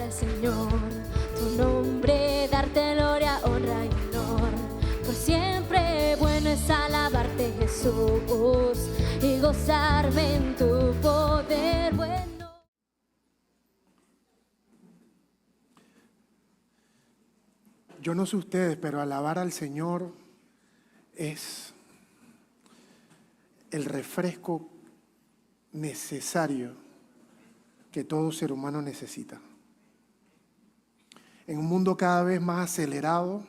al Señor, tu nombre, darte gloria, honra y honor. Por siempre bueno es alabarte, Jesús, y gozarme en tu poder bueno. Yo no sé ustedes, pero alabar al Señor es el refresco necesario que todo ser humano necesita. En un mundo cada vez más acelerado,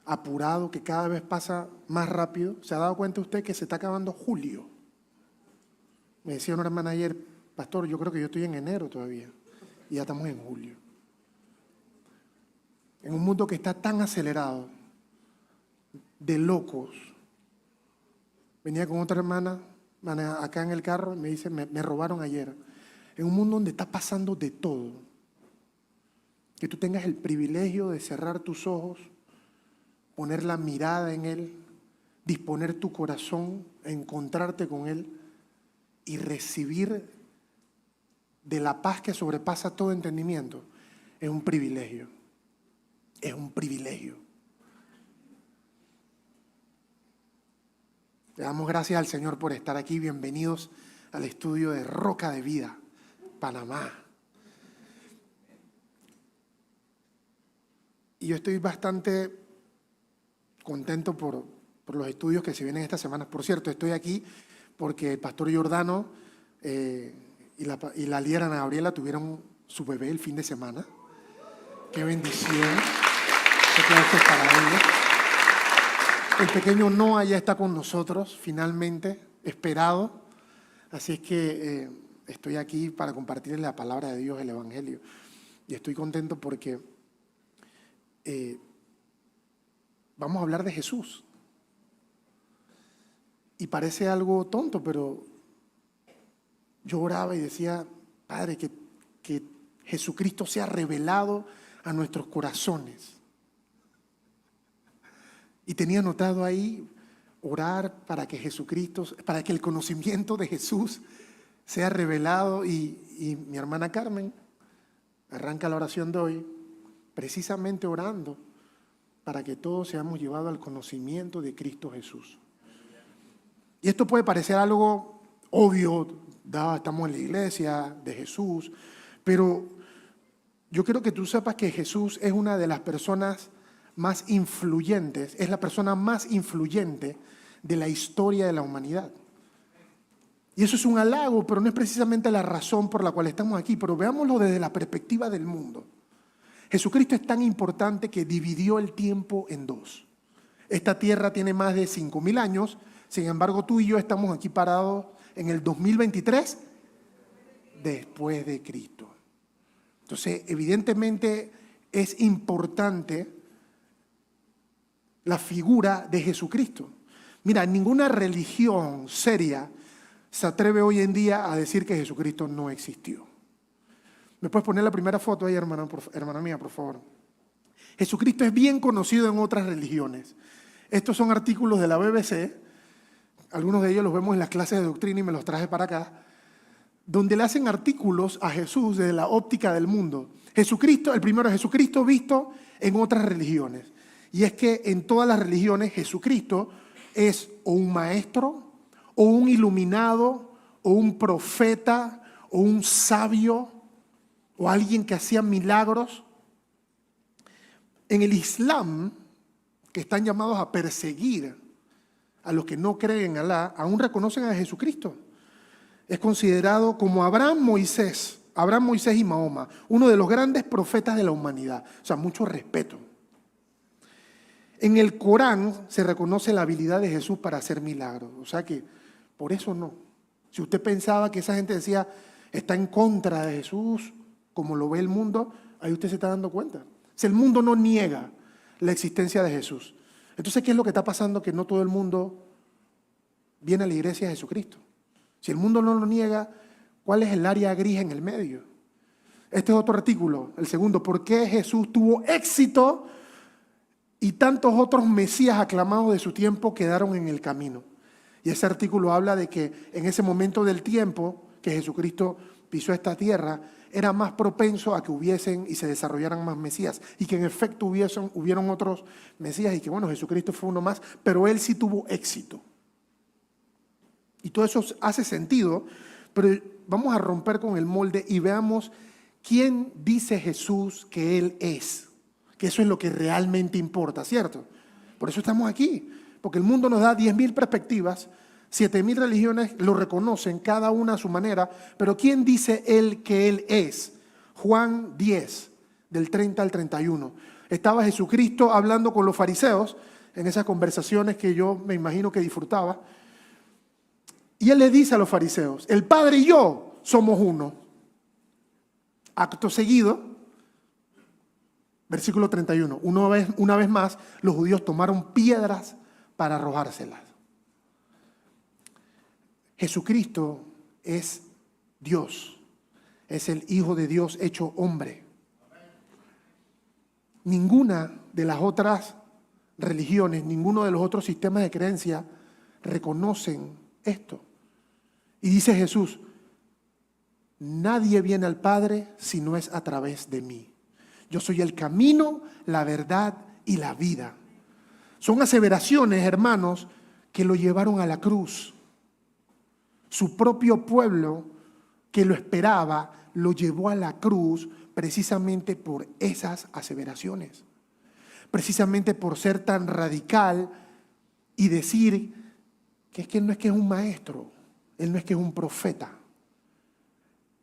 apurado, que cada vez pasa más rápido, ¿se ha dado cuenta usted que se está acabando julio? Me decía una hermana ayer, pastor, yo creo que yo estoy en enero todavía y ya estamos en julio. En un mundo que está tan acelerado, de locos. Venía con otra hermana acá en el carro y me dice, me robaron ayer. En un mundo donde está pasando de todo. Que tú tengas el privilegio de cerrar tus ojos, poner la mirada en Él, disponer tu corazón, encontrarte con Él y recibir de la paz que sobrepasa todo entendimiento. Es un privilegio. Es un privilegio. Le damos gracias al Señor por estar aquí. Bienvenidos al estudio de Roca de Vida, Panamá. Y yo estoy bastante contento por los estudios que se vienen esta semana. Por cierto, estoy aquí porque el pastor Giordano y la líder Ana Gabriela tuvieron su bebé el fin de semana. ¡Qué bendición! Este aplauso es para ellos. El pequeño Noah ya está con nosotros, finalmente, esperado. Así es que estoy aquí para compartirles la palabra de Dios, el Evangelio. Y estoy contento porque vamos a hablar de Jesús. Y parece algo tonto, pero yo oraba y decía, Padre, que Jesucristo sea revelado a nuestros corazones. Y tenía anotado ahí, orar para que Jesucristo, para que el conocimiento de Jesús sea revelado. Y mi hermana Carmen arranca la oración de hoy, precisamente orando para que todos seamos llevados al conocimiento de Cristo Jesús. Y esto puede parecer algo obvio, estamos en la iglesia de Jesús, pero yo quiero que tú sepas que Jesús es una de las personas más influyentes, es la persona más influyente de la historia de la humanidad. Y eso es un halago, pero no es precisamente la razón por la cual estamos aquí, pero veámoslo desde la perspectiva del mundo. Jesucristo es tan importante que dividió el tiempo en dos. Esta tierra tiene más de 5,000 años, sin embargo tú y yo estamos aquí parados en el 2023 después de Cristo. Entonces, evidentemente es importante la figura de Jesucristo. Mira, ninguna religión seria se atreve hoy en día a decir que Jesucristo no existió. ¿Me puedes poner la primera foto ahí, hermana mía, por favor? Jesucristo es bien conocido en otras religiones. Estos son artículos de la BBC, algunos de ellos los vemos en las clases de doctrina y me los traje para acá, donde le hacen artículos a Jesús desde la óptica del mundo. Jesucristo, el primero es Jesucristo visto en otras religiones. Y es que en todas las religiones Jesucristo es o un maestro, o un iluminado, o un profeta, o un sabio, o alguien que hacía milagros. En el Islam, que están llamados a perseguir a los que no creen en Alá, aún reconocen a Jesucristo. Es considerado como Abraham, Moisés y Mahoma, uno de los grandes profetas de la humanidad. O sea, mucho respeto. En el Corán se reconoce la habilidad de Jesús para hacer milagros. O sea que, por eso no. Si usted pensaba que esa gente decía, está en contra de Jesús, como lo ve el mundo, ahí usted se está dando cuenta. Si el mundo no niega la existencia de Jesús. Entonces, ¿qué es lo que está pasando? Que no todo el mundo viene a la iglesia de Jesucristo. Si el mundo no lo niega, ¿cuál es el área gris en el medio? Este es otro artículo, el segundo. ¿Por qué Jesús tuvo éxito y tantos otros mesías aclamados de su tiempo quedaron en el camino? Y ese artículo habla de que en ese momento del tiempo que Jesucristo pisó esta tierra, era más propenso a que hubiesen y se desarrollaran más Mesías, y que en efecto hubieron otros Mesías, y que bueno, Jesucristo fue uno más, pero él sí tuvo éxito. Y todo eso hace sentido, pero vamos a romper con el molde y veamos quién dice Jesús que Él es, que eso es lo que realmente importa, ¿cierto? Por eso estamos aquí, porque el mundo nos da 10.000 perspectivas, 7.000 religiones lo reconocen, cada una a su manera, pero ¿quién dice Él que Él es? Juan 10, del 30 al 31. Estaba Jesucristo hablando con los fariseos en esas conversaciones que yo me imagino que disfrutaba. Y Él le dice a los fariseos, el Padre y yo somos uno. Acto seguido, versículo 31, una vez más, los judíos tomaron piedras para arrojárselas. Jesucristo es Dios, es el Hijo de Dios hecho hombre. Ninguna de las otras religiones, ninguno de los otros sistemas de creencia reconocen esto. Y dice Jesús, nadie viene al Padre si no es a través de mí. Yo soy el camino, la verdad y la vida. Son aseveraciones, hermanos, que lo llevaron a la cruz. Su propio pueblo que lo esperaba lo llevó a la cruz precisamente por esas aseveraciones. Precisamente por ser tan radical y decir que él no es que es un maestro, él no es que es un profeta.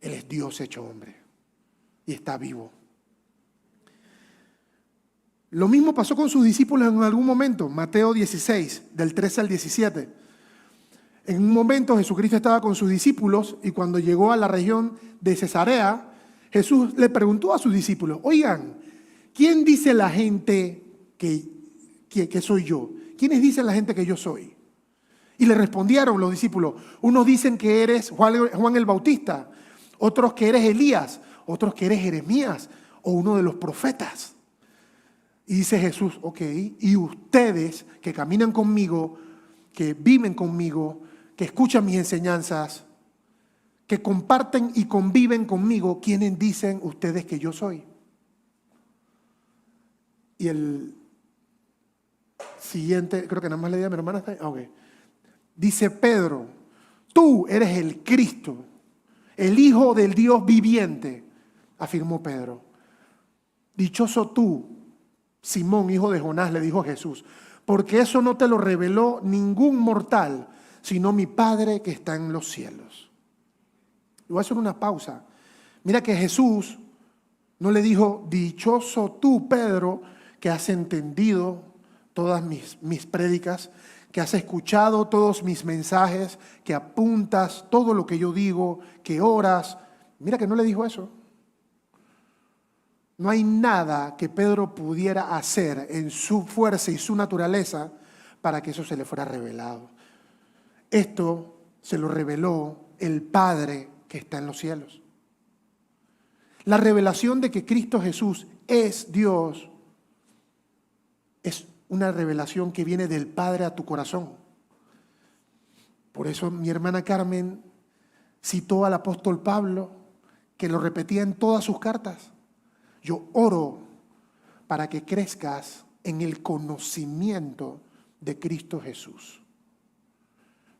Él es Dios hecho hombre y está vivo. Lo mismo pasó con sus discípulos en algún momento. Mateo 16, del 13 al 17. En un momento Jesucristo estaba con sus discípulos y cuando llegó a la región de Cesarea, Jesús le preguntó a sus discípulos, oigan, ¿quién dice la gente que soy yo? ¿Quiénes dicen la gente que yo soy? Y le respondieron los discípulos, unos dicen que eres Juan el Bautista, otros que eres Elías, otros que eres Jeremías o uno de los profetas. Y dice Jesús, ok, y ustedes que caminan conmigo, que viven conmigo, que escuchan mis enseñanzas, que comparten y conviven conmigo, ¿quiénes dicen ustedes que yo soy? Y el siguiente, creo que nada más le di a mi hermana, okay. Dice Pedro, tú eres el Cristo, el Hijo del Dios viviente, afirmó Pedro. Dichoso tú, Simón, hijo de Jonás, le dijo Jesús, porque eso no te lo reveló ningún mortal, sino mi Padre que está en los cielos. Y voy a hacer una pausa. Mira que Jesús no le dijo, dichoso tú, Pedro, que has entendido todas mis prédicas, que has escuchado todos mis mensajes, que apuntas todo lo que yo digo, que oras. Mira que no le dijo eso. No hay nada que Pedro pudiera hacer en su fuerza y su naturaleza para que eso se le fuera revelado. Esto se lo reveló el Padre que está en los cielos. La revelación de que Cristo Jesús es Dios es una revelación que viene del Padre a tu corazón. Por eso mi hermana Carmen citó al apóstol Pablo, que lo repetía en todas sus cartas. Yo oro para que crezcas en el conocimiento de Cristo Jesús.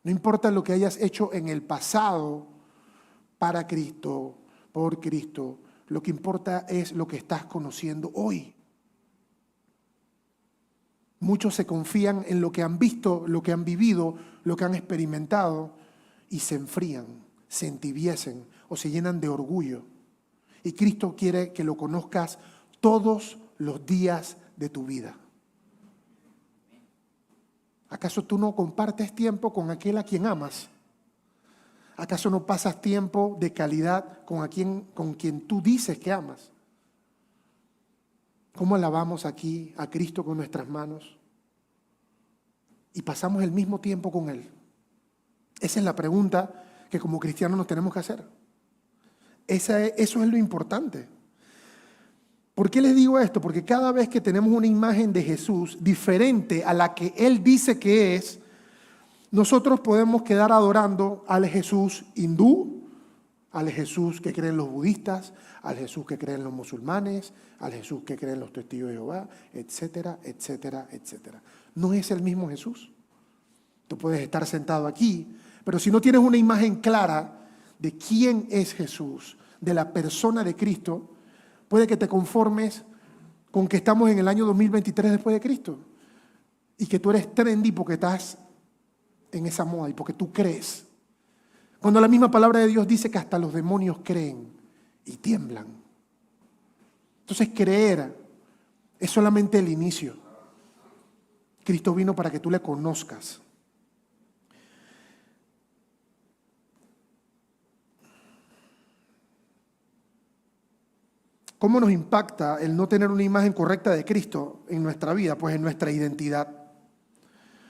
No importa lo que hayas hecho en el pasado para Cristo, por Cristo, lo que importa es lo que estás conociendo hoy. Muchos se confían en lo que han visto, lo que han vivido, lo que han experimentado y se enfrían, se entibiecen o se llenan de orgullo. Y Cristo quiere que lo conozcas todos los días de tu vida. ¿Acaso tú no compartes tiempo con aquel a quien amas? ¿Acaso no pasas tiempo de calidad con quien tú dices que amas? ¿Cómo alabamos aquí a Cristo con nuestras manos? Y pasamos el mismo tiempo con Él. Esa es la pregunta que como cristianos nos tenemos que hacer. Eso es lo importante. ¿Por qué les digo esto? Porque cada vez que tenemos una imagen de Jesús diferente a la que Él dice que es, nosotros podemos quedar adorando al Jesús hindú, al Jesús que creen los budistas, al Jesús que creen los musulmanes, al Jesús que creen los testigos de Jehová, etcétera, etcétera, etcétera. No es el mismo Jesús. Tú puedes estar sentado aquí, pero si no tienes una imagen clara de quién es Jesús, de la persona de Cristo, puede que te conformes con que estamos en el año 2023 después de Cristo y que tú eres trendy porque estás en esa moda y porque tú crees. Cuando la misma palabra de Dios dice que hasta los demonios creen y tiemblan. Entonces creer es solamente el inicio. Cristo vino para que tú le conozcas. ¿Cómo nos impacta el no tener una imagen correcta de Cristo en nuestra vida? Pues en nuestra identidad.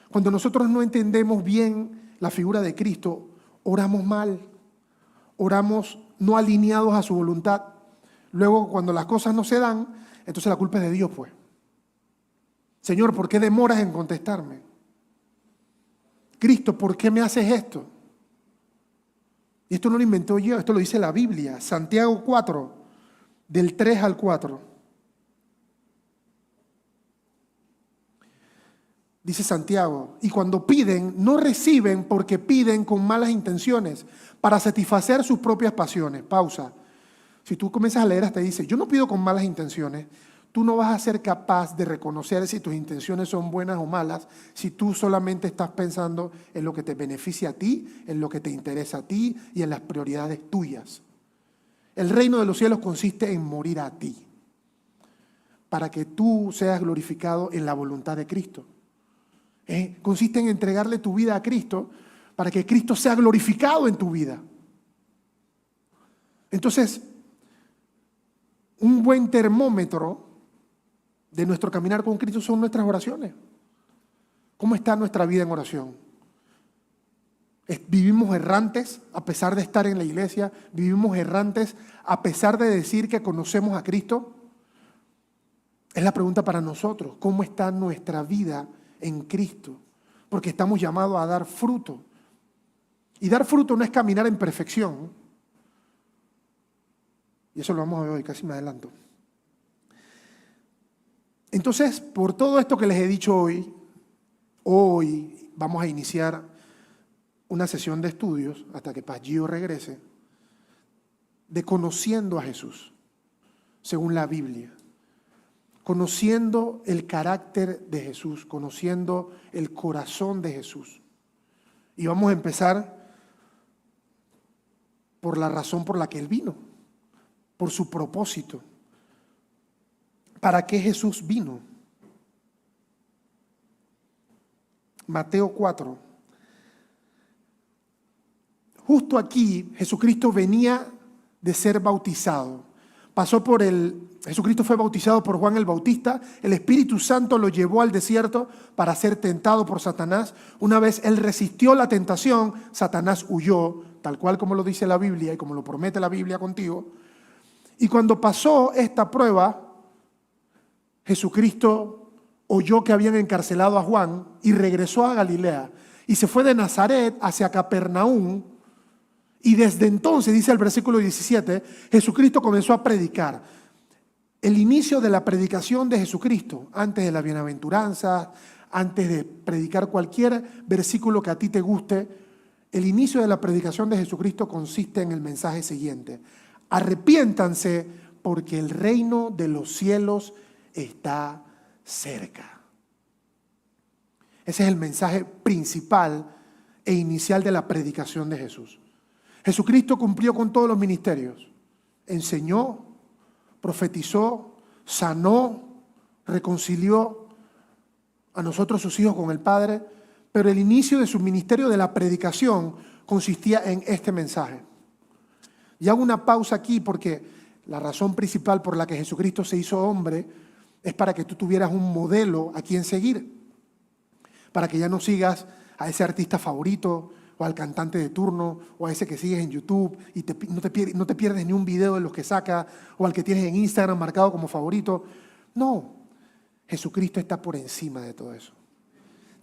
Cuando nosotros no entendemos bien la figura de Cristo, oramos mal, oramos no alineados a su voluntad. Luego, cuando las cosas no se dan, entonces la culpa es de Dios, pues. Señor, ¿por qué demoras en contestarme? Cristo, ¿por qué me haces esto? Y esto no lo inventó yo, esto lo dice la Biblia, Santiago 4. Del 3 al 4. Dice Santiago, y cuando piden, no reciben porque piden con malas intenciones para satisfacer sus propias pasiones. Pausa. Si tú comienzas a leer hasta dice, yo no pido con malas intenciones, tú no vas a ser capaz de reconocer si tus intenciones son buenas o malas si tú solamente estás pensando en lo que te beneficia a ti, en lo que te interesa a ti y en las prioridades tuyas. El reino de los cielos consiste en morir a ti, para que tú seas glorificado en la voluntad de Cristo. Consiste en entregarle tu vida a Cristo, para que Cristo sea glorificado en tu vida. Entonces, un buen termómetro de nuestro caminar con Cristo son nuestras oraciones. ¿Cómo está nuestra vida en oración? Vivimos errantes a pesar de estar en la iglesia, vivimos errantes a pesar de decir que conocemos a Cristo. Es la pregunta para nosotros, ¿cómo está nuestra vida en Cristo? Porque estamos llamados a dar fruto. Y dar fruto no es caminar en perfección. Y eso lo vamos a ver hoy, casi me adelanto. Entonces, por todo esto que les he dicho hoy vamos a iniciar una sesión de estudios, hasta que Paz Gio regrese, de conociendo a Jesús, según la Biblia. Conociendo el carácter de Jesús, conociendo el corazón de Jesús. Y vamos a empezar por la razón por la que Él vino, por su propósito. ¿Para qué Jesús vino? Mateo 4. Justo aquí Jesucristo venía de ser bautizado. Jesucristo fue bautizado por Juan el Bautista, el Espíritu Santo lo llevó al desierto para ser tentado por Satanás. Una vez Él resistió la tentación, Satanás huyó, tal cual como lo dice la Biblia y como lo promete la Biblia contigo. Y cuando pasó esta prueba, Jesucristo oyó que habían encarcelado a Juan y regresó a Galilea. Y se fue de Nazaret hacia Capernaum. Y desde entonces, dice el versículo 17, Jesucristo comenzó a predicar. El inicio de la predicación de Jesucristo, antes de la bienaventuranza, antes de predicar cualquier versículo que a ti te guste, el inicio de la predicación de Jesucristo consiste en el mensaje siguiente: arrepiéntanse porque el reino de los cielos está cerca. Ese es el mensaje principal e inicial de la predicación de Jesús. Jesucristo cumplió con todos los ministerios. Enseñó, profetizó, sanó, reconcilió a nosotros sus hijos con el Padre, pero el inicio de su ministerio de la predicación consistía en este mensaje. Y hago una pausa aquí porque la razón principal por la que Jesucristo se hizo hombre es para que tú tuvieras un modelo a quien seguir, para que ya no sigas a ese artista favorito o al cantante de turno o a ese que sigues en YouTube y no te pierdes ni un video de los que saca o al que tienes en Instagram marcado como favorito. No, Jesucristo está por encima de todo eso.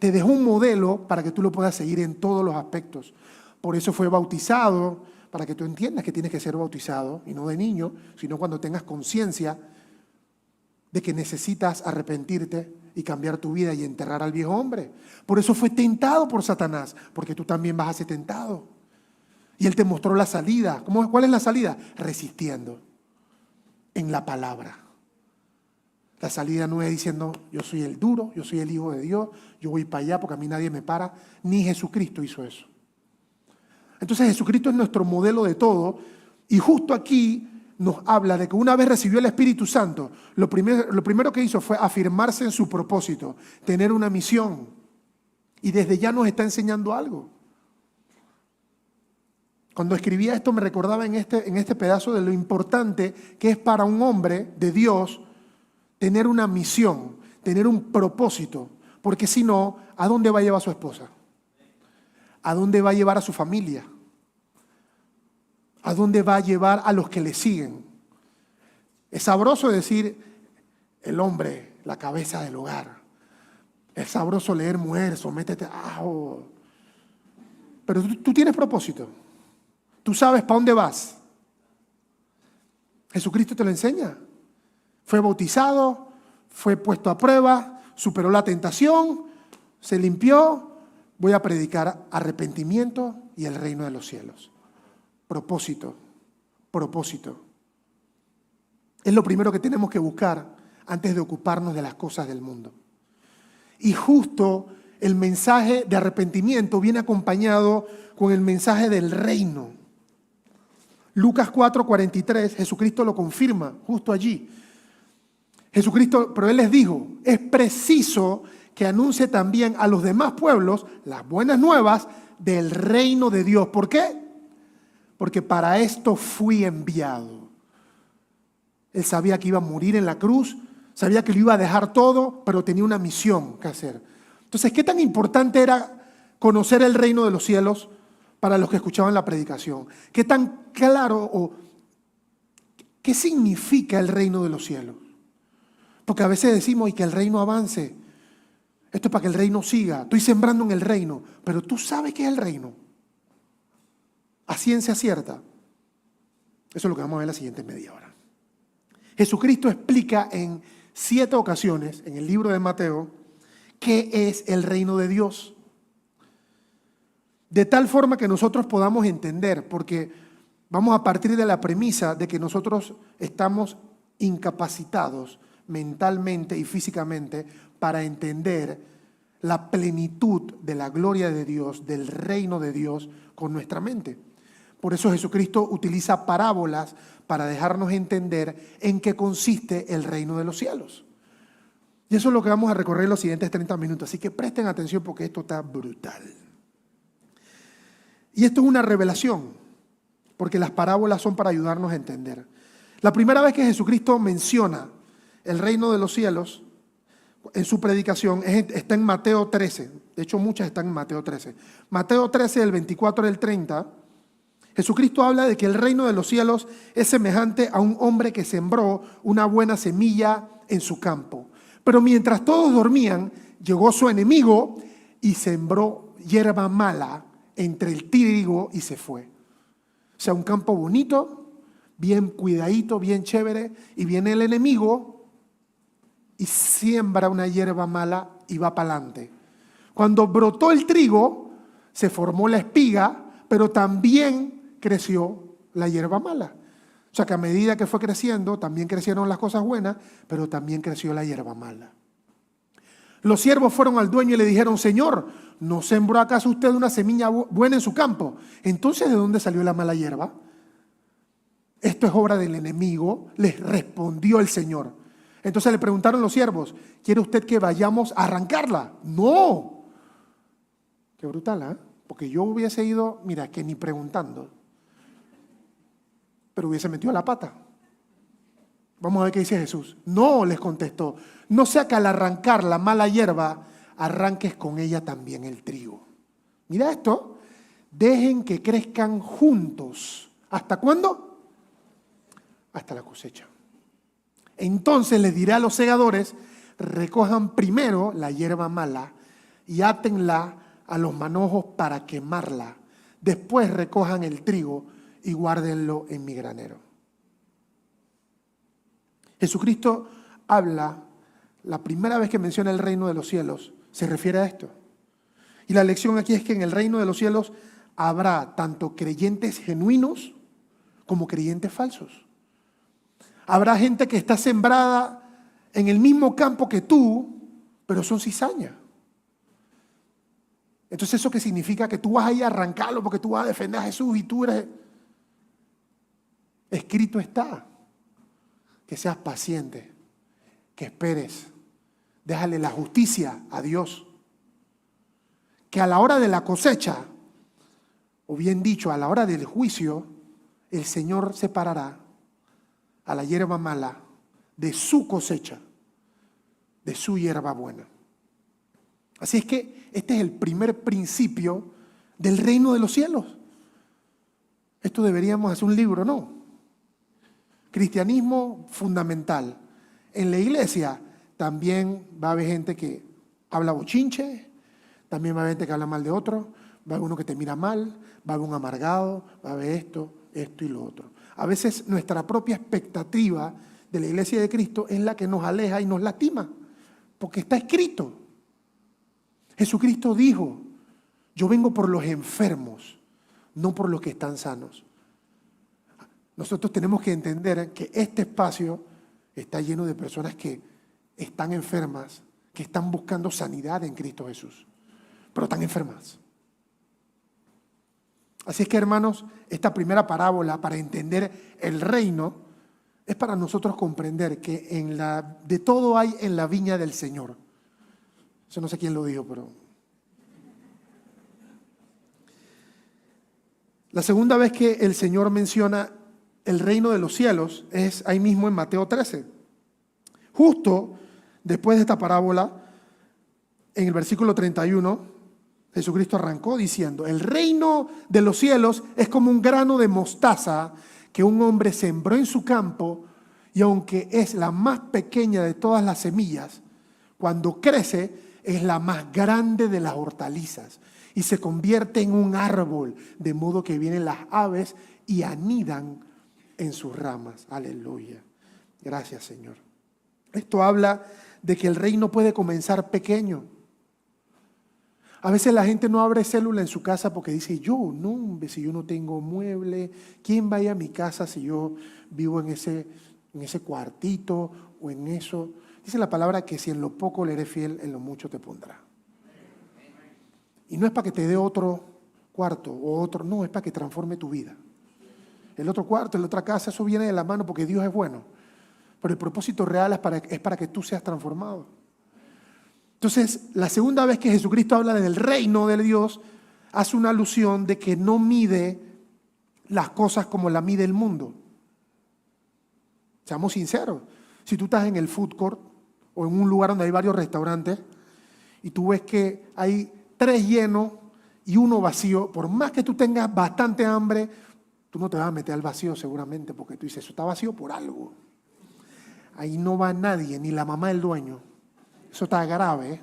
Te dejó un modelo para que tú lo puedas seguir en todos los aspectos. Por eso fue bautizado, para que tú entiendas que tienes que ser bautizado, y no de niño, sino cuando tengas conciencia de que necesitas arrepentirte y cambiar tu vida y enterrar al viejo hombre. Por eso fue tentado por Satanás, porque tú también vas a ser tentado. Y él te mostró la salida. ¿Cuál es la salida? Resistiendo en la palabra. La salida no es diciendo, yo soy el duro, yo soy el hijo de Dios, yo voy para allá porque a mí nadie me para. Ni Jesucristo hizo eso. Entonces Jesucristo es nuestro modelo de todo, y justo aquí nos habla de que una vez recibió el Espíritu Santo, lo primero que hizo fue afirmarse en su propósito, tener una misión, y desde ya nos está enseñando algo. Cuando escribía esto me recordaba en este pedazo de lo importante que es para un hombre de Dios tener una misión, tener un propósito, porque si no, ¿a dónde va a llevar a su esposa? ¿A dónde va a llevar a su familia? ¿A dónde va a llevar a los que le siguen? Es sabroso decir el hombre, la cabeza del hogar. Es sabroso leer mujer, sométete. Pero tú tienes propósito. Tú sabes para dónde vas. Jesucristo te lo enseña. Fue bautizado, fue puesto a prueba, superó la tentación, se limpió. Voy a predicar arrepentimiento y el reino de los cielos. Propósito, propósito. Es lo primero que tenemos que buscar antes de ocuparnos de las cosas del mundo. Y justo el mensaje de arrepentimiento viene acompañado con el mensaje del reino. Lucas 4:43, Jesucristo lo confirma justo allí. Jesucristo, pero Él les dijo, es preciso que anuncie también a los demás pueblos las buenas nuevas del reino de Dios. ¿Por qué? Porque para esto fui enviado. Él sabía que iba a morir en la cruz, sabía que lo iba a dejar todo, pero tenía una misión que hacer. Entonces, ¿qué tan importante era conocer el reino de los cielos para los que escuchaban la predicación? ¿Qué tan claro o qué significa el reino de los cielos? Porque a veces decimos, y que el reino avance. Esto es para que el reino siga. Estoy sembrando en el reino, pero tú sabes qué es el reino. A ciencia cierta. Eso es lo que vamos a ver en la siguiente media hora. Jesucristo explica en 7 ocasiones en el libro de Mateo qué es el reino de Dios. De tal forma que nosotros podamos entender, porque vamos a partir de la premisa de que nosotros estamos incapacitados mentalmente y físicamente para entender la plenitud de la gloria de Dios, del reino de Dios con nuestra mente. Por eso Jesucristo utiliza parábolas para dejarnos entender en qué consiste el reino de los cielos. Y eso es lo que vamos a recorrer en los siguientes 30 minutos. Así que presten atención porque esto está brutal. Y esto es una revelación, porque las parábolas son para ayudarnos a entender. La primera vez que Jesucristo menciona el reino de los cielos en su predicación está en Mateo 13. De hecho, muchas están en Mateo 13. Mateo 13, del 24 al 30. Jesucristo habla de que el reino de los cielos es semejante a un hombre que sembró una buena semilla en su campo. Pero mientras todos dormían, llegó su enemigo y sembró hierba mala entre el trigo y se fue. O sea, un campo bonito, bien cuidadito, bien chévere, y viene el enemigo y siembra una hierba mala y va para adelante. Cuando brotó el trigo, se formó la espiga, pero también creció la hierba mala. O sea que a medida que fue creciendo, también crecieron las cosas buenas, pero también creció la hierba mala. Los siervos fueron al dueño y le dijeron, Señor, ¿no sembró acaso usted una semilla buena en su campo? Entonces, ¿de dónde salió la mala hierba? Esto es obra del enemigo, les respondió el Señor. Entonces le preguntaron los siervos, ¿quiere usted que vayamos a arrancarla? No. Qué brutal, ¿eh? Porque yo hubiese ido, mira, que ni preguntando, pero hubiese metido la pata. Vamos a ver qué dice Jesús. No, les contestó, no sea que al arrancar la mala hierba, arranques con ella también el trigo. Mira esto, dejen que crezcan juntos. ¿Hasta cuándo? Hasta la cosecha. Entonces les diré a los segadores, recojan primero la hierba mala y átenla a los manojos para quemarla. Después recojan el trigo y guárdenlo en mi granero. Jesucristo habla, la primera vez que menciona el reino de los cielos, se refiere a esto. Y la lección aquí es que en el reino de los cielos habrá tanto creyentes genuinos como creyentes falsos. Habrá gente que está sembrada en el mismo campo que tú, pero son cizaña. Entonces, ¿eso qué significa? Que tú vas a ir a arrancarlo porque tú vas a defender a Jesús y tú eres... Escrito está que seas paciente, que esperes, déjale la justicia a Dios, que a la hora de la cosecha, o bien dicho, a la hora del juicio, el Señor separará a la hierba mala de su cosecha, de su hierba buena. Así es que este es el primer principio del reino de los cielos. Esto deberíamos hacer un libro, ¿no? Cristianismo fundamental. En la iglesia también va a haber gente que habla bochinche, también va a haber gente que habla mal de otro, va a haber uno que te mira mal, va a haber un amargado, va a haber esto y lo otro. A veces nuestra propia expectativa de la iglesia de Cristo es la que nos aleja y nos lastima, porque está escrito. Jesucristo dijo, yo vengo por los enfermos, no por los que están sanos. Nosotros tenemos que entender que este espacio está lleno de personas que están enfermas, que están buscando sanidad en Cristo Jesús, pero están enfermas. Así es que, hermanos, esta primera parábola para entender el reino es para nosotros comprender que de todo hay en la viña del Señor. Eso no sé quién lo dijo, pero... La segunda vez que el Señor menciona el reino de los cielos es ahí mismo en Mateo 13. Justo después de esta parábola, en el versículo 31, Jesucristo arrancó diciendo, el reino de los cielos es como un grano de mostaza que un hombre sembró en su campo y aunque es la más pequeña de todas las semillas, cuando crece es la más grande de las hortalizas y se convierte en un árbol, de modo que vienen las aves y anidan en sus ramas. Aleluya. Gracias, Señor. Esto habla de que el reino puede comenzar pequeño. A veces la gente no abre célula en su casa porque dice, si yo no tengo mueble, ¿quién va a ir a mi casa si yo vivo en ese cuartito o en eso? Dice la palabra que si en lo poco le eres fiel, en lo mucho te pondrá. Y no es para que te dé otro cuarto o otro, no, es para que transforme tu vida. El otro cuarto, la otra casa, eso viene de la mano porque Dios es bueno. Pero el propósito real es para que tú seas transformado. Entonces, la segunda vez que Jesucristo habla del reino de Dios, hace una alusión de que no mide las cosas como la mide el mundo. Seamos sinceros. Si tú estás en el food court o en un lugar donde hay varios restaurantes y tú ves que hay 3 llenos y 1 vacío, por más que tú tengas bastante hambre, tú no te vas a meter al vacío seguramente porque tú dices, eso está vacío por algo. Ahí no va nadie, ni la mamá del dueño. Eso está grave, ¿eh?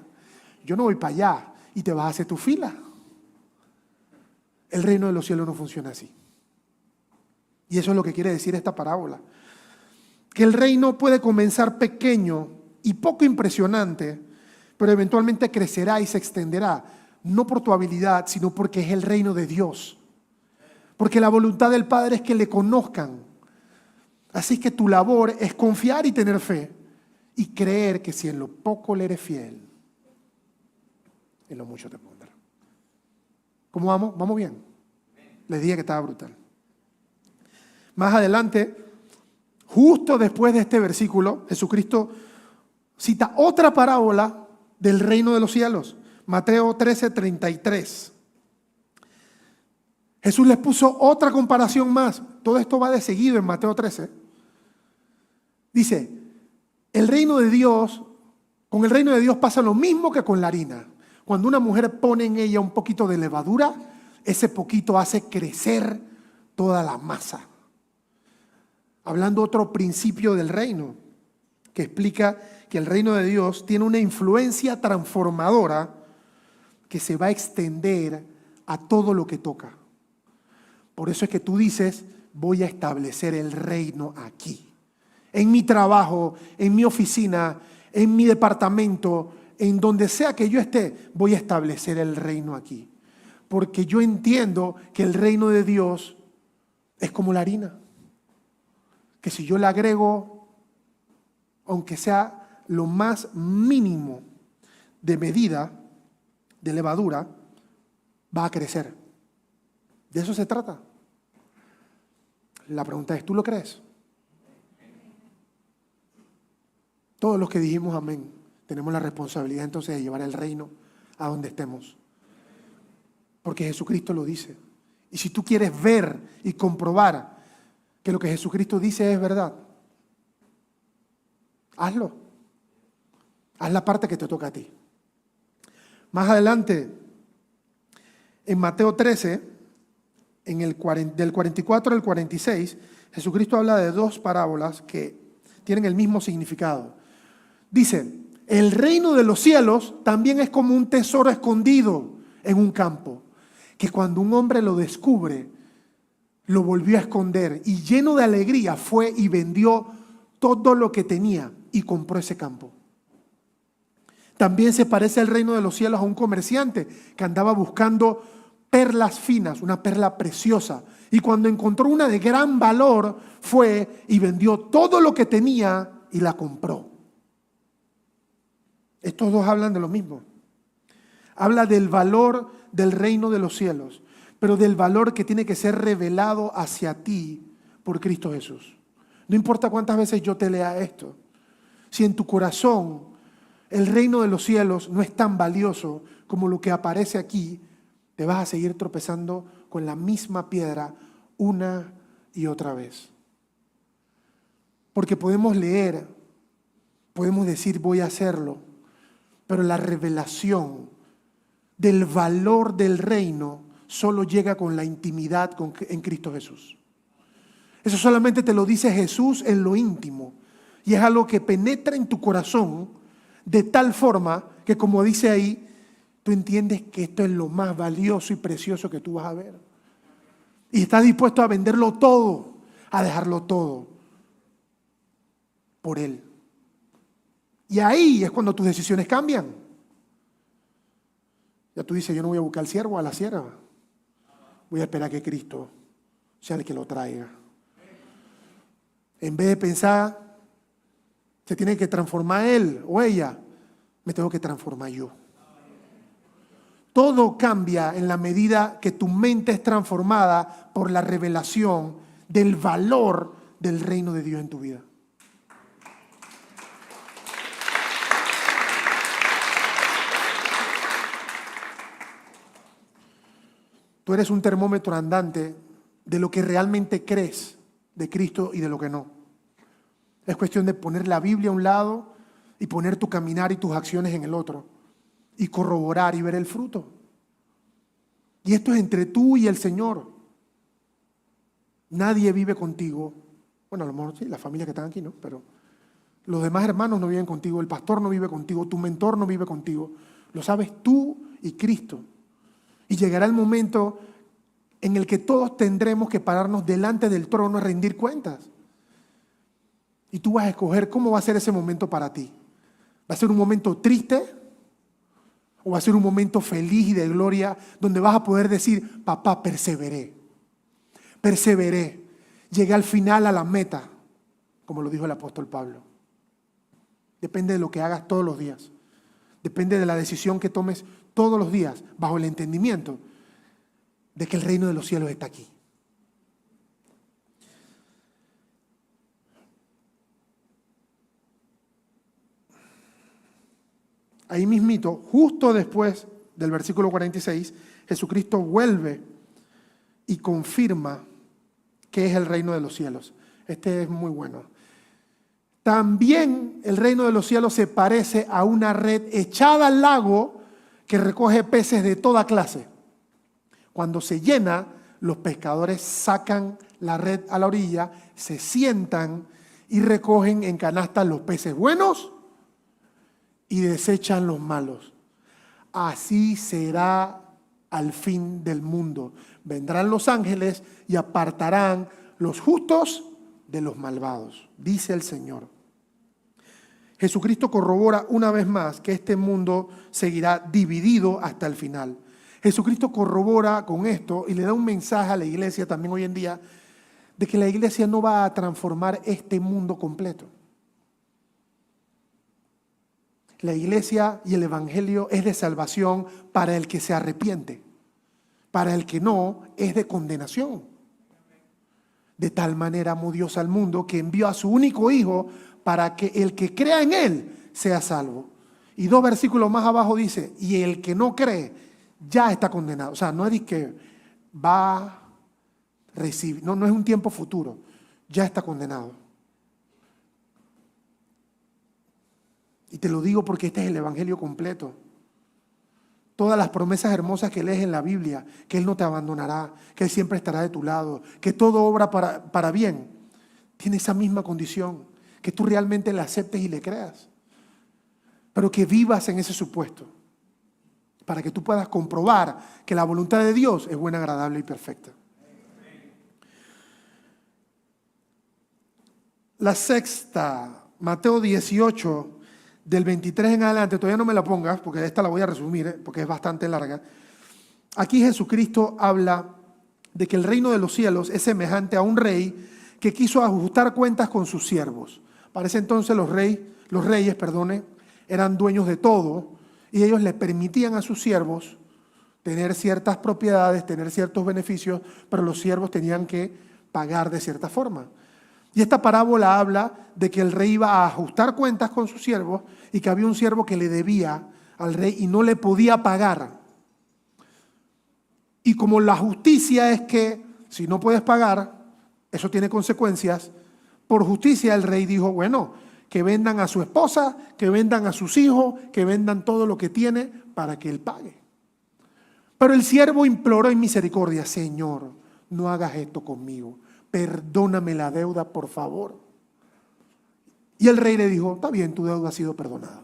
Yo no voy para allá y te vas a hacer tu fila. El reino de los cielos no funciona así. Y eso es lo que quiere decir esta parábola. Que el reino puede comenzar pequeño y poco impresionante, pero eventualmente crecerá y se extenderá, no por tu habilidad, sino porque es el reino de Dios. Porque la voluntad del Padre es que le conozcan. Así que tu labor es confiar y tener fe y creer que si en lo poco le eres fiel, en lo mucho te pondrá. ¿Cómo vamos? ¿Vamos bien? Les dije que estaba brutal. Más adelante, justo después de este versículo, Jesucristo cita otra parábola del reino de los cielos. Mateo 13:33. Jesús les puso otra comparación más. Todo esto va de seguido en Mateo 13. Dice, con el reino de Dios pasa lo mismo que con la harina. Cuando una mujer pone en ella un poquito de levadura, ese poquito hace crecer toda la masa. Hablando otro principio del reino, que explica que el reino de Dios tiene una influencia transformadora que se va a extender a todo lo que toca. Por eso es que tú dices, voy a establecer el reino aquí. En mi trabajo, en mi oficina, en mi departamento, en donde sea que yo esté, voy a establecer el reino aquí. Porque yo entiendo que el reino de Dios es como la harina. Que si yo le agrego, aunque sea lo más mínimo de medida, de levadura, va a crecer. De eso se trata. La pregunta es, ¿tú lo crees? Todos los que dijimos amén, tenemos la responsabilidad entonces de llevar el reino a donde estemos. Porque Jesucristo lo dice. Y si tú quieres ver y comprobar que lo que Jesucristo dice es verdad, hazlo. Haz la parte que te toca a ti. Más adelante, en Mateo 13, del 44 al 46, Jesucristo habla de dos parábolas que tienen el mismo significado. Dice, el reino de los cielos también es como un tesoro escondido en un campo, que cuando un hombre lo descubre, lo volvió a esconder y lleno de alegría fue y vendió todo lo que tenía y compró ese campo. También se parece el reino de los cielos a un comerciante que andaba buscando perlas finas, una perla preciosa. Y cuando encontró una de gran valor, fue y vendió todo lo que tenía y la compró. Estos dos hablan de lo mismo. Habla del valor del reino de los cielos, pero del valor que tiene que ser revelado hacia ti por Cristo Jesús. No importa cuántas veces yo te lea esto, si en tu corazón el reino de los cielos no es tan valioso como lo que aparece aquí, te vas a seguir tropezando con la misma piedra una y otra vez. Porque podemos leer, podemos decir voy a hacerlo, pero la revelación del valor del reino solo llega con la intimidad en Cristo Jesús. Eso solamente te lo dice Jesús en lo íntimo. Y es algo que penetra en tu corazón de tal forma que, como dice ahí, tú entiendes que esto es lo más valioso y precioso que tú vas a ver. Y estás dispuesto a venderlo todo, a dejarlo todo por Él. Y ahí es cuando tus decisiones cambian. Ya tú dices, yo no voy a buscar al siervo o a la sierva. Voy a esperar que Cristo sea el que lo traiga. En vez de pensar, se tiene que transformar él o ella, me tengo que transformar yo. Todo cambia en la medida que tu mente es transformada por la revelación del valor del reino de Dios en tu vida. Tú eres un termómetro andante de lo que realmente crees de Cristo y de lo que no. Es cuestión de poner la Biblia a un lado y poner tu caminar y tus acciones en el otro y corroborar y ver el fruto. Y esto es entre tú y el Señor. Nadie vive contigo. Bueno, a lo mejor sí, la familia que están aquí, ¿no? Pero los demás hermanos no viven contigo, el pastor no vive contigo, tu mentor no vive contigo. Lo sabes tú y Cristo. Y llegará el momento en el que todos tendremos que pararnos delante del trono a rendir cuentas. Y tú vas a escoger cómo va a ser ese momento para ti. ¿Va a ser un momento triste? ¿O va a ser un momento feliz y de gloria donde vas a poder decir, papá, perseveré, llegué al final, a la meta, como lo dijo el apóstol Pablo? Depende de lo que hagas todos los días. Depende de la decisión que tomes todos los días, bajo el entendimiento de que el reino de los cielos está aquí. Ahí mismito, justo después del versículo 46, Jesucristo vuelve y confirma que es el reino de los cielos. Este es muy bueno. También el reino de los cielos se parece a una red echada al lago que recoge peces de toda clase. Cuando se llena, los pescadores sacan la red a la orilla, se sientan y recogen en canastas los peces buenos y desechan los malos. Así será al fin del mundo. Vendrán los ángeles y apartarán los justos de los malvados, dice el Señor. Jesucristo corrobora una vez más que este mundo seguirá dividido hasta el final. Jesucristo corrobora con esto y le da un mensaje a la iglesia también hoy en día de que la iglesia no va a transformar este mundo completo. La iglesia y el evangelio es de salvación para el que se arrepiente. Para el que no, es de condenación. De tal manera amó Dios al mundo que envió a su único Hijo para que el que crea en Él sea salvo. Y 2 versículos más abajo dice, y el que no cree ya está condenado. O sea, no es que va a recibir, no es un tiempo futuro, ya está condenado. Y te lo digo porque este es el evangelio completo. Todas las promesas hermosas que lees en la Biblia, que Él no te abandonará, que Él siempre estará de tu lado, que todo obra para bien, tiene esa misma condición, que tú realmente le aceptes y le creas, pero que vivas en ese supuesto, para que tú puedas comprobar que la voluntad de Dios es buena, agradable y perfecta. La sexta, Mateo 18, del 23 en adelante, todavía no me la pongas, porque esta la voy a resumir, porque es bastante larga. Aquí Jesucristo habla de que el reino de los cielos es semejante a un rey que quiso ajustar cuentas con sus siervos. Para ese entonces los reyes, eran dueños de todo y ellos le permitían a sus siervos tener ciertas propiedades, tener ciertos beneficios, pero los siervos tenían que pagar de cierta forma. Y esta parábola habla de que el rey iba a ajustar cuentas con sus siervos y que había un siervo que le debía al rey y no le podía pagar. Y como la justicia es que si no puedes pagar, eso tiene consecuencias, por justicia el rey dijo, bueno, que vendan a su esposa, que vendan a sus hijos, que vendan todo lo que tiene para que él pague. Pero el siervo imploró en misericordia, Señor, no hagas esto conmigo. Perdóname la deuda, por favor. Y el rey le dijo, está bien, tu deuda ha sido perdonada.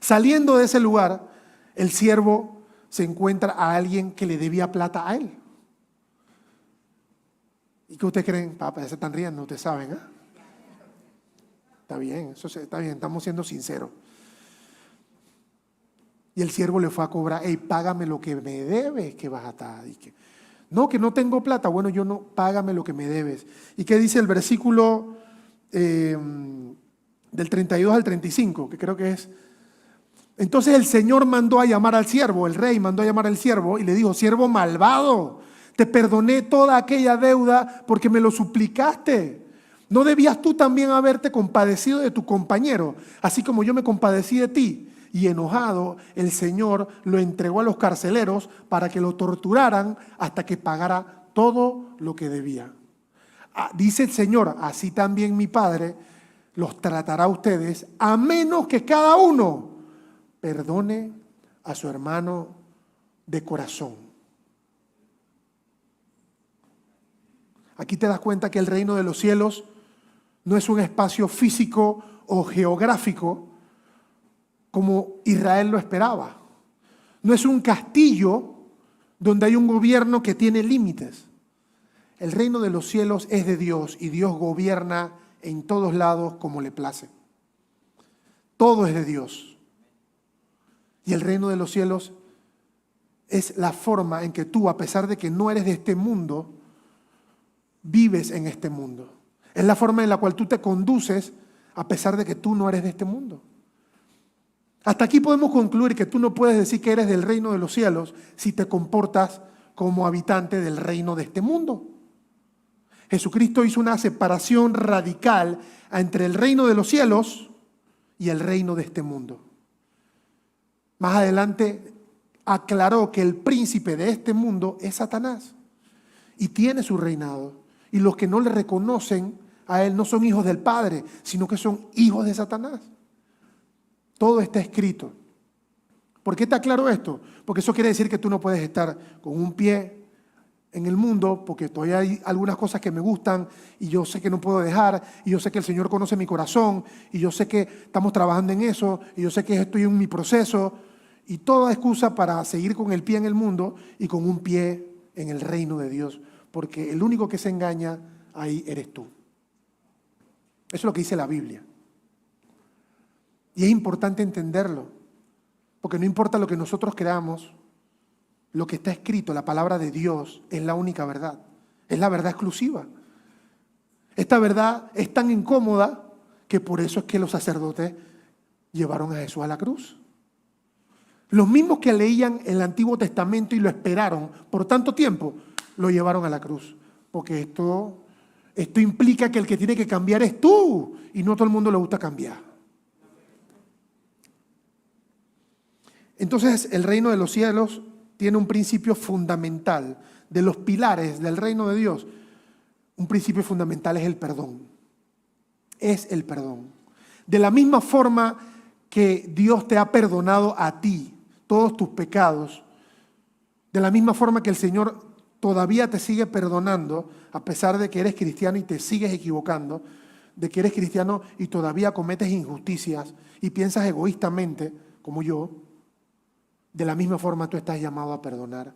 Saliendo de ese lugar, el siervo se encuentra a alguien que le debía plata a él. ¿Y qué ustedes creen? Papá, ya se están riendo, ustedes saben, ¿eh? Está bien, está bien, estamos siendo sinceros. Y el siervo le fue a cobrar, hey, págame lo que me debes, que vas a estar. No, que no tengo plata. Bueno, yo no, págame lo que me debes. ¿Y qué dice el versículo del 32 al 35? Que creo que es. Entonces el Señor mandó a llamar al siervo, el rey mandó a llamar al siervo y le dijo, siervo malvado, te perdoné toda aquella deuda porque me lo suplicaste. ¿No debías tú también haberte compadecido de tu compañero, así como yo me compadecí de ti? Y enojado, el Señor lo entregó a los carceleros para que lo torturaran hasta que pagara todo lo que debía. Dice el Señor, así también mi Padre los tratará a ustedes, a menos que cada uno perdone a su hermano de corazón. Aquí te das cuenta que el reino de los cielos no es un espacio físico o geográfico, como Israel lo esperaba. No es un castillo donde hay un gobierno que tiene límites. El reino de los cielos es de Dios y Dios gobierna en todos lados como le place. Todo es de Dios. Y el reino de los cielos es la forma en que tú, a pesar de que no eres de este mundo, vives en este mundo. Es la forma en la cual tú te conduces a pesar de que tú no eres de este mundo. Hasta aquí podemos concluir que tú no puedes decir que eres del reino de los cielos si te comportas como habitante del reino de este mundo. Jesucristo hizo una separación radical entre el reino de los cielos y el reino de este mundo. Más adelante aclaró que el príncipe de este mundo es Satanás y tiene su reinado. Y los que no le reconocen a él no son hijos del Padre, sino que son hijos de Satanás. Todo está escrito. ¿Por qué está claro esto? Porque eso quiere decir que tú no puedes estar con un pie en el mundo, porque todavía hay algunas cosas que me gustan y yo sé que no puedo dejar, y yo sé que el Señor conoce mi corazón, y yo sé que estamos trabajando en eso, y yo sé que estoy en mi proceso, y toda excusa para seguir con el pie en el mundo y con un pie en el reino de Dios, porque el único que se engaña ahí eres tú. Eso es lo que dice la Biblia. Y es importante entenderlo, porque no importa lo que nosotros creamos, lo que está escrito, la palabra de Dios, es la única verdad. Es la verdad exclusiva. Esta verdad es tan incómoda que por eso es que los sacerdotes llevaron a Jesús a la cruz. Los mismos que leían el Antiguo Testamento y lo esperaron por tanto tiempo, lo llevaron a la cruz. Porque esto implica que el que tiene que cambiar es tú, y no todo el mundo le gusta cambiar. Entonces, el reino de los cielos tiene un principio fundamental. De los pilares del reino de Dios, un principio fundamental es el perdón. Es el perdón. De la misma forma que Dios te ha perdonado a ti todos tus pecados, de la misma forma que el Señor todavía te sigue perdonando, a pesar de que eres cristiano y te sigues equivocando, de que eres cristiano y todavía cometes injusticias y piensas egoístamente, como yo, de la misma forma tú estás llamado a perdonar.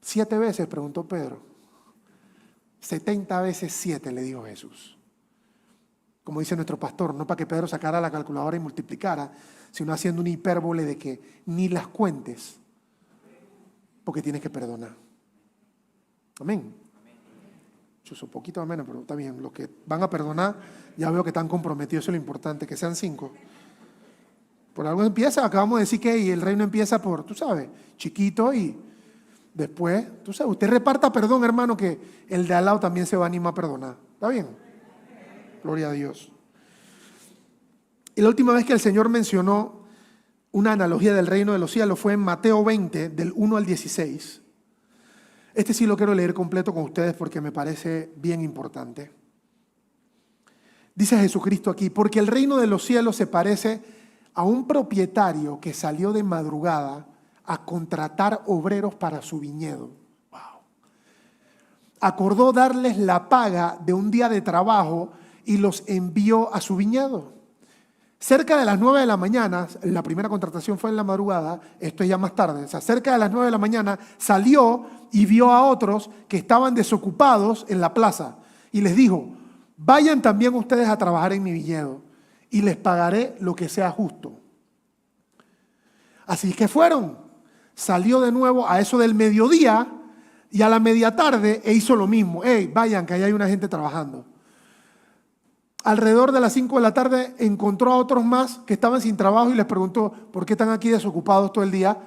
7 veces, preguntó Pedro. 70 veces 7, le dijo Jesús. Como dice nuestro pastor, no para que Pedro sacara la calculadora y multiplicara, sino haciendo una hipérbole de que ni las cuentes, porque tienes que perdonar. Amén. Yo soy poquito menos, pero está bien. Los que van a perdonar, ya veo que están comprometidos, eso es lo importante, que sean 5. Por algo empieza, acabamos de decir que el reino empieza por, tú sabes, chiquito y después, tú sabes, usted reparta perdón, hermano, que el de al lado también se va a animar a perdonar. ¿Está bien? Gloria a Dios. Y la última vez que el Señor mencionó una analogía del reino de los cielos fue en Mateo 20, del 1 al 16. Este sí lo quiero leer completo con ustedes porque me parece bien importante. Dice Jesucristo aquí, porque el reino de los cielos se parece a un propietario que salió de madrugada a contratar obreros para su viñedo. Wow. Acordó darles la paga de un día de trabajo y los envió a su viñedo. Cerca de las 9 de la mañana, la primera contratación fue en la madrugada, esto es ya más tarde, o sea, cerca de las 9 de la mañana salió y vio a otros que estaban desocupados en la plaza y les dijo, vayan también ustedes a trabajar en mi viñedo y les pagaré lo que sea justo. Así que fueron. Salió de nuevo a eso del mediodía y a la media tarde e hizo lo mismo. Hey, vayan que ahí hay una gente trabajando. Alrededor de las 5 de la tarde encontró a otros más que estaban sin trabajo y les preguntó, ¿por qué están aquí desocupados todo el día?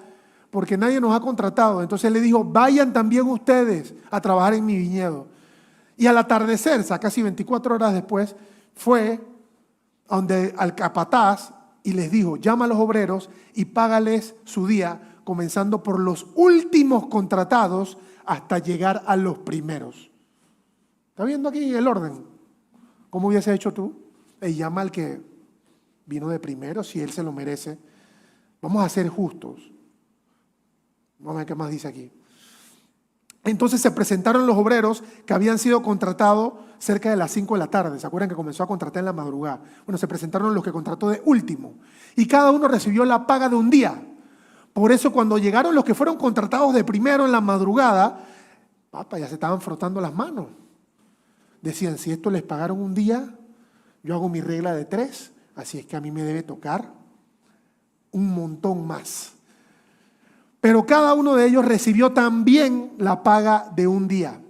Porque nadie nos ha contratado. Entonces le dijo, vayan también ustedes a trabajar en mi viñedo. Y al atardecer, o sea, casi 24 horas después, fue al capataz y les dijo, llama a los obreros y págales su día, comenzando por los últimos contratados hasta llegar a los primeros. ¿Está viendo aquí el orden? ¿Cómo hubiese hecho tú? Y llama al que vino de primero, si él se lo merece. Vamos a ser justos. Vamos a ver qué más dice aquí. Entonces se presentaron los obreros que habían sido contratados cerca de las 5 de la tarde. ¿Se acuerdan que comenzó a contratar en la madrugada? Bueno, se presentaron los que contrató de último. Y cada uno recibió la paga de un día. Por eso cuando llegaron los que fueron contratados de primero en la madrugada, ya se estaban frotando las manos. Decían, si esto les pagaron un día, yo hago mi regla de 3, así es que a mí me debe tocar un montón más. Pero cada uno de ellos recibió también la paga de un día.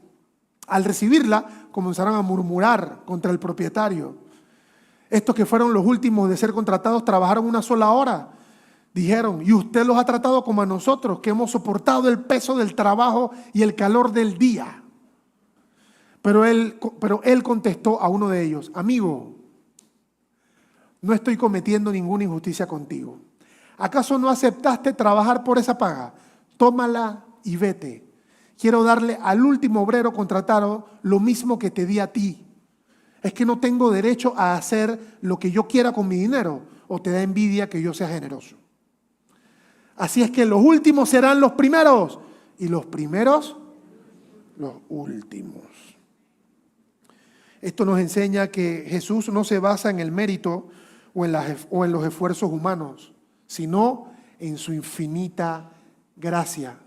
Al recibirla, comenzaron a murmurar contra el propietario. Estos que fueron los últimos de ser contratados trabajaron una sola hora. Dijeron, y usted los ha tratado como a nosotros, que hemos soportado el peso del trabajo y el calor del día. Pero él contestó a uno de ellos, amigo, no estoy cometiendo ninguna injusticia contigo. ¿Acaso no aceptaste trabajar por esa paga? Tómala y vete. Quiero darle al último obrero contratado lo mismo que te di a ti. ¿Es que no tengo derecho a hacer lo que yo quiera con mi dinero? ¿O te da envidia que yo sea generoso? Así es que los últimos serán los primeros y los primeros los últimos. Esto nos enseña que Jesús no se basa en el mérito o en los esfuerzos humanos, sino en su infinita gracia.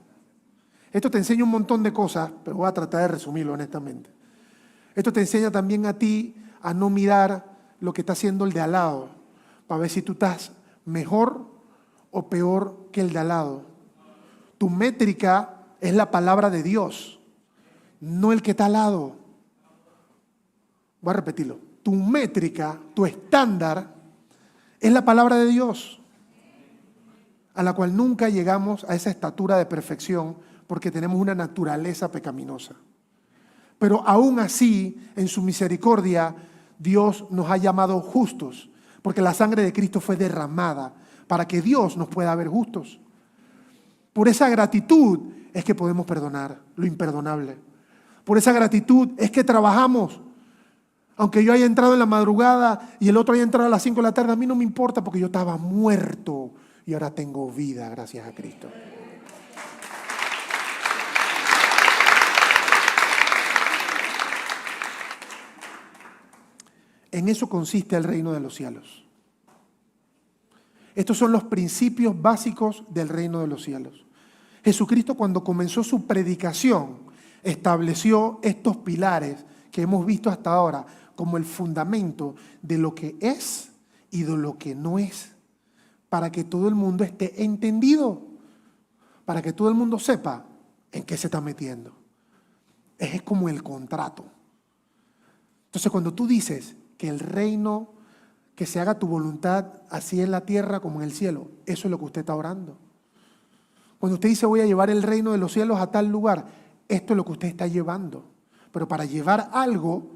Esto te enseña un montón de cosas, pero voy a tratar de resumirlo honestamente. Esto te enseña también a ti a no mirar lo que está haciendo el de al lado, para ver si tú estás mejor o peor que el de al lado. Tu métrica es la palabra de Dios, no el que está al lado. Voy a repetirlo. Tu métrica, tu estándar, es la palabra de Dios, a la cual nunca llegamos a esa estatura de perfección porque tenemos una naturaleza pecaminosa. Pero aún así, en su misericordia, Dios nos ha llamado justos, porque la sangre de Cristo fue derramada para que Dios nos pueda ver justos. Por esa gratitud es que podemos perdonar lo imperdonable. Por esa gratitud es que trabajamos. Aunque yo haya entrado en la madrugada y el otro haya entrado a las 5 de la tarde, a mí no me importa porque yo estaba muerto y ahora tengo vida gracias a Cristo. En eso consiste el reino de los cielos. Estos son los principios básicos del reino de los cielos. Jesucristo, cuando comenzó su predicación, estableció estos pilares que hemos visto hasta ahora como el fundamento de lo que es y de lo que no es, para que todo el mundo esté entendido, para que todo el mundo sepa en qué se está metiendo. Es como el contrato. Entonces, cuando tú dices que el reino, que se haga tu voluntad así en la tierra como en el cielo, eso es lo que usted está orando. Cuando usted dice voy a llevar el reino de los cielos a tal lugar, esto es lo que usted está llevando. Pero para llevar algo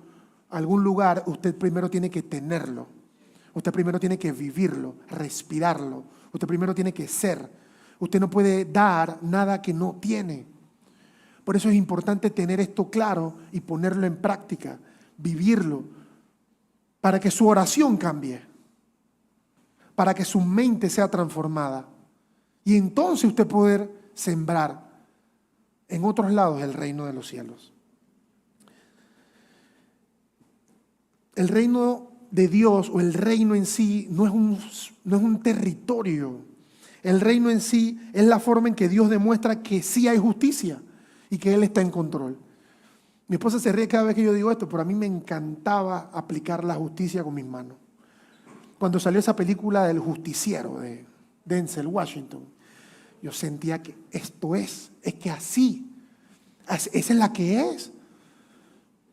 a algún lugar, usted primero tiene que tenerlo. Usted primero tiene que vivirlo, respirarlo. Usted primero tiene que ser. Usted no puede dar nada que no tiene. Por eso es importante tener esto claro y ponerlo en práctica, vivirlo, para que su oración cambie, para que su mente sea transformada. Y entonces usted poder sembrar en otros lados el reino de los cielos. El reino de Dios o el reino en sí no es un territorio. El reino en sí es la forma en que Dios demuestra que sí hay justicia y que Él está en control. Mi esposa se ríe cada vez que yo digo esto, pero a mí me encantaba aplicar la justicia con mis manos. Cuando salió esa película del Justiciero de Denzel Washington, yo sentía que esto es que así, esa es la que es.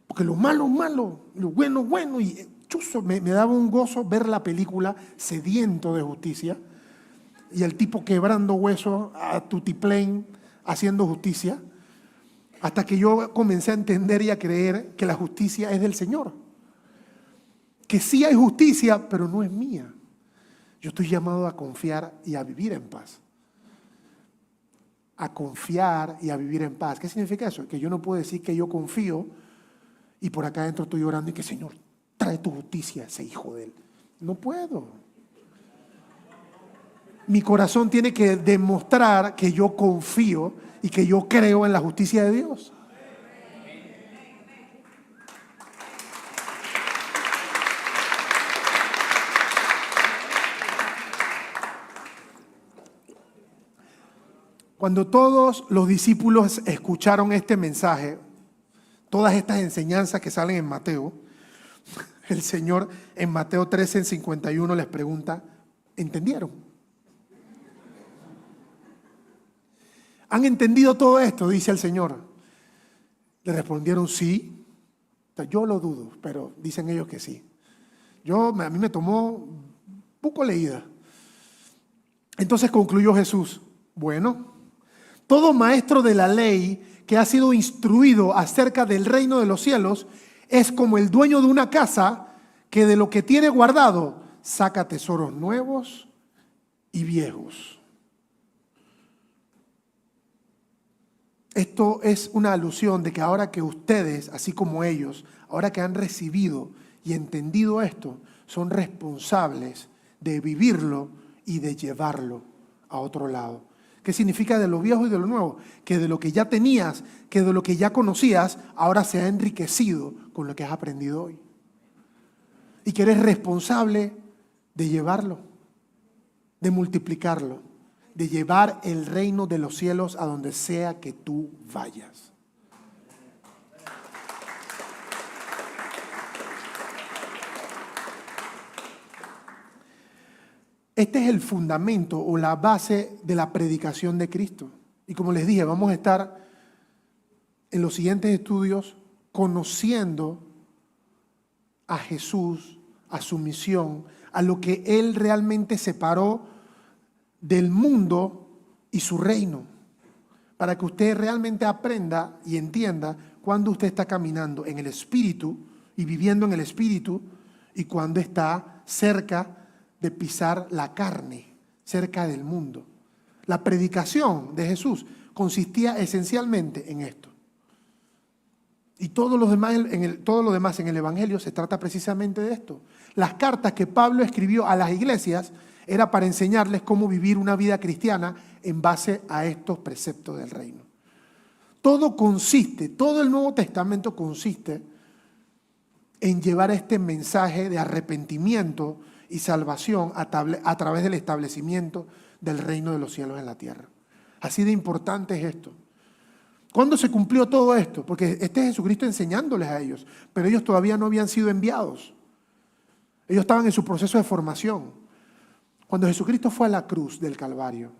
Porque lo malo, malo, lo bueno, bueno. Y chuzo, me daba un gozo ver la película sediento de justicia y el tipo quebrando huesos a tutiplén haciendo justicia. Hasta que yo comencé a entender y a creer que la justicia es del Señor. Que sí hay justicia, pero no es mía. Yo estoy llamado a confiar y a vivir en paz. A confiar y a vivir en paz. ¿Qué significa eso? Que yo no puedo decir que yo confío y por acá adentro estoy orando y que Señor, trae tu justicia a ese hijo de él. No puedo. Mi corazón tiene que demostrar que yo confío y que yo creo en la justicia de Dios. Cuando todos los discípulos escucharon este mensaje, todas estas enseñanzas que salen en Mateo, el Señor en Mateo 13, en 51 les pregunta, ¿entendieron? ¿Han entendido todo esto? Dice el Señor. Le respondieron sí. Yo lo dudo, pero dicen ellos que sí. A mí me tomó poco leída. Entonces concluyó Jesús, bueno, todo maestro de la ley que ha sido instruido acerca del reino de los cielos es como el dueño de una casa que de lo que tiene guardado saca tesoros nuevos y viejos. Esto es una alusión de que ahora que ustedes, así como ellos, ahora que han recibido y entendido esto, son responsables de vivirlo y de llevarlo a otro lado. ¿Qué significa de lo viejo y de lo nuevo? Que de lo que ya tenías, que de lo que ya conocías, ahora se ha enriquecido con lo que has aprendido hoy. Y que eres responsable de llevarlo. de multiplicarlo, de llevar el reino de los cielos a donde sea que tú vayas. Este es el fundamento o la base de la predicación de Cristo. Y como les dije, vamos a estar en los siguientes estudios conociendo a Jesús, a su misión, a lo que Él realmente separó del mundo y su reino, para que usted realmente aprenda y entienda cuándo usted está caminando en el Espíritu y viviendo en el Espíritu y cuándo está cerca de pisar la carne, cerca del mundo. La predicación de Jesús consistía esencialmente en esto. Y todo lo demás en el Evangelio se trata precisamente de esto. Las cartas que Pablo escribió a las iglesias era para enseñarles cómo vivir una vida cristiana en base a estos preceptos del reino. Todo el Nuevo Testamento consiste en llevar este mensaje de arrepentimiento y salvación a través del establecimiento del reino de los cielos en la tierra. Así de importante es esto. ¿Cuándo se cumplió todo esto? Porque este es Jesucristo enseñándoles a ellos, pero ellos todavía no habían sido enviados. Ellos estaban en su proceso de formación. Cuando Jesucristo fue a la cruz del Calvario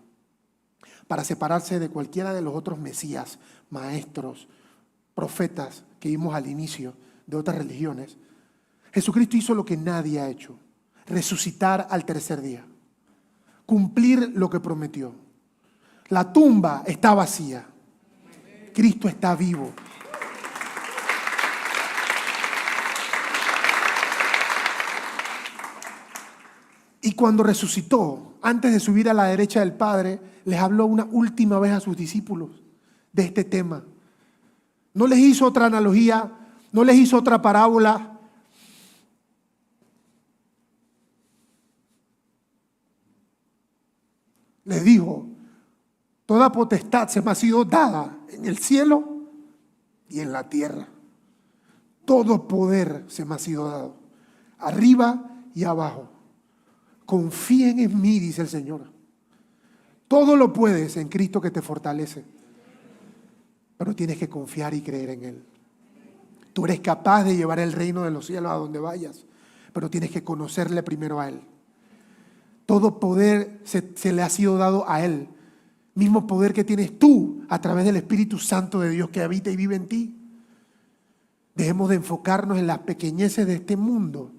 para separarse de cualquiera de los otros mesías, maestros, profetas que vimos al inicio de otras religiones, Jesucristo hizo lo que nadie ha hecho: resucitar al tercer día, cumplir lo que prometió. La tumba está vacía. Cristo está vivo. Y cuando resucitó, antes de subir a la derecha del Padre, les habló una última vez a sus discípulos de este tema. No les hizo otra analogía, no les hizo otra parábola. Les dijo: toda potestad se me ha sido dada en el cielo y en la tierra. Todo poder se me ha sido dado, arriba y abajo. Confíen en mí, dice el Señor. Todo lo puedes en Cristo que te fortalece. Pero tienes que confiar y creer en Él. Tú eres capaz de llevar el reino de los cielos a donde vayas, pero tienes que conocerle primero a Él. Todo poder se le ha sido dado a Él. Mismo poder que tienes tú a través del Espíritu Santo de Dios que habita y vive en ti. Dejemos de enfocarnos en las pequeñeces de este mundo,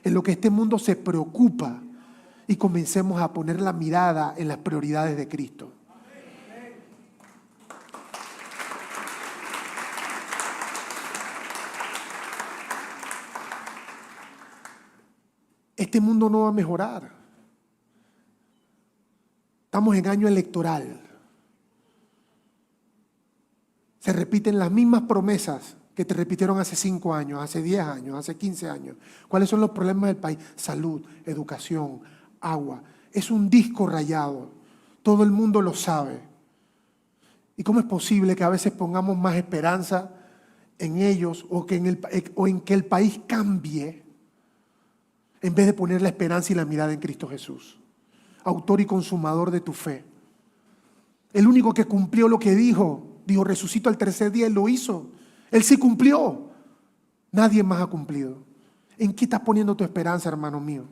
en lo que este mundo se preocupa, y comencemos a poner la mirada en las prioridades de Cristo. Este mundo no va a mejorar. Estamos en año electoral. Se repiten las mismas promesas que te repitieron hace 5 años, hace 10 años, hace 15 años. ¿Cuáles son los problemas del país? Salud, educación, agua. Es un disco rayado. Todo el mundo lo sabe. ¿Y cómo es posible que a veces pongamos más esperanza en ellos o en que el país cambie en vez de poner la esperanza y la mirada en Cristo Jesús, autor y consumador de tu fe? El único que cumplió lo que dijo resucito al tercer día, Él lo hizo. Él sí cumplió. Nadie más ha cumplido. ¿En qué estás poniendo tu esperanza, hermano mío?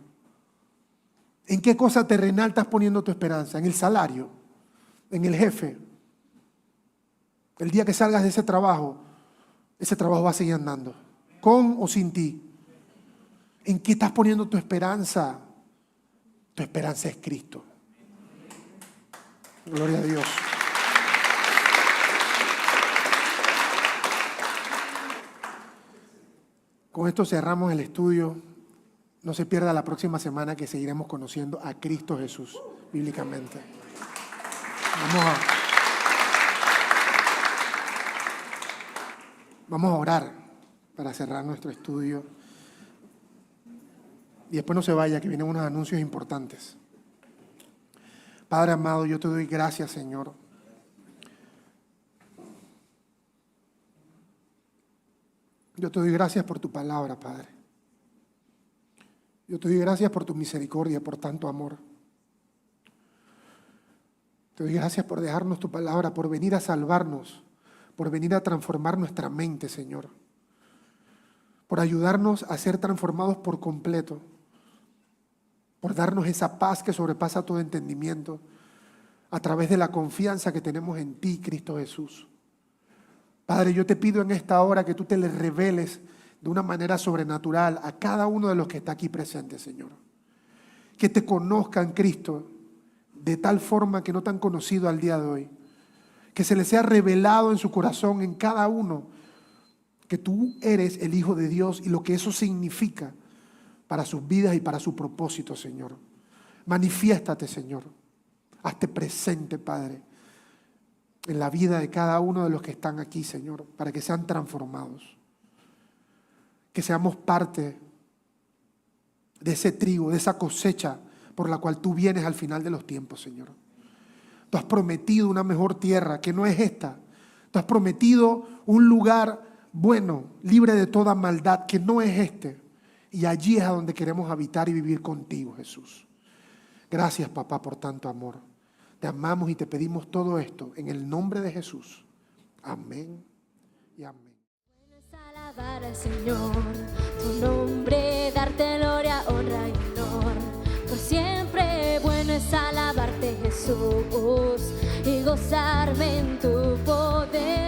¿En qué cosa terrenal estás poniendo tu esperanza? ¿En el salario? ¿En el jefe? El día que salgas de ese trabajo va a seguir andando, con o sin ti. ¿En qué estás poniendo tu esperanza? Tu esperanza es Cristo. Gloria a Dios. Con esto cerramos el estudio. No se pierda la próxima semana que seguiremos conociendo a Cristo Jesús bíblicamente. Vamos a orar para cerrar nuestro estudio. Y después no se vaya, que vienen unos anuncios importantes. Padre amado, yo te doy gracias, Señor. Yo te doy gracias por tu palabra, Padre. Yo te doy gracias por tu misericordia, por tanto amor. Te doy gracias por dejarnos tu palabra, por venir a salvarnos, por venir a transformar nuestra mente, Señor. Por ayudarnos a ser transformados por completo. Por darnos esa paz que sobrepasa todo entendimiento a través de la confianza que tenemos en ti, Cristo Jesús. Padre, yo te pido en esta hora que tú te le reveles de una manera sobrenatural a cada uno de los que está aquí presente, Señor. Que te conozcan, Cristo, de tal forma que no te han conocido al día de hoy. Que se les sea revelado en su corazón, en cada uno, que tú eres el Hijo de Dios y lo que eso significa para sus vidas y para su propósito, Señor. Manifiéstate, Señor. Hazte presente, Padre, en la vida de cada uno de los que están aquí, Señor, para que sean transformados. Que seamos parte de ese trigo, de esa cosecha por la cual tú vienes al final de los tiempos, Señor. Tú has prometido una mejor tierra que no es esta. Tú has prometido un lugar bueno, libre de toda maldad, que no es este. Y allí es a donde queremos habitar y vivir contigo, Jesús. Gracias, papá, por tanto amor. Te amamos y te pedimos todo esto en el nombre de Jesús. Amén y amén. Bueno es alabar al Señor, tu nombre, darte gloria, honra y honor. Por siempre bueno es alabarte, Jesús, y gozarme en tu poder.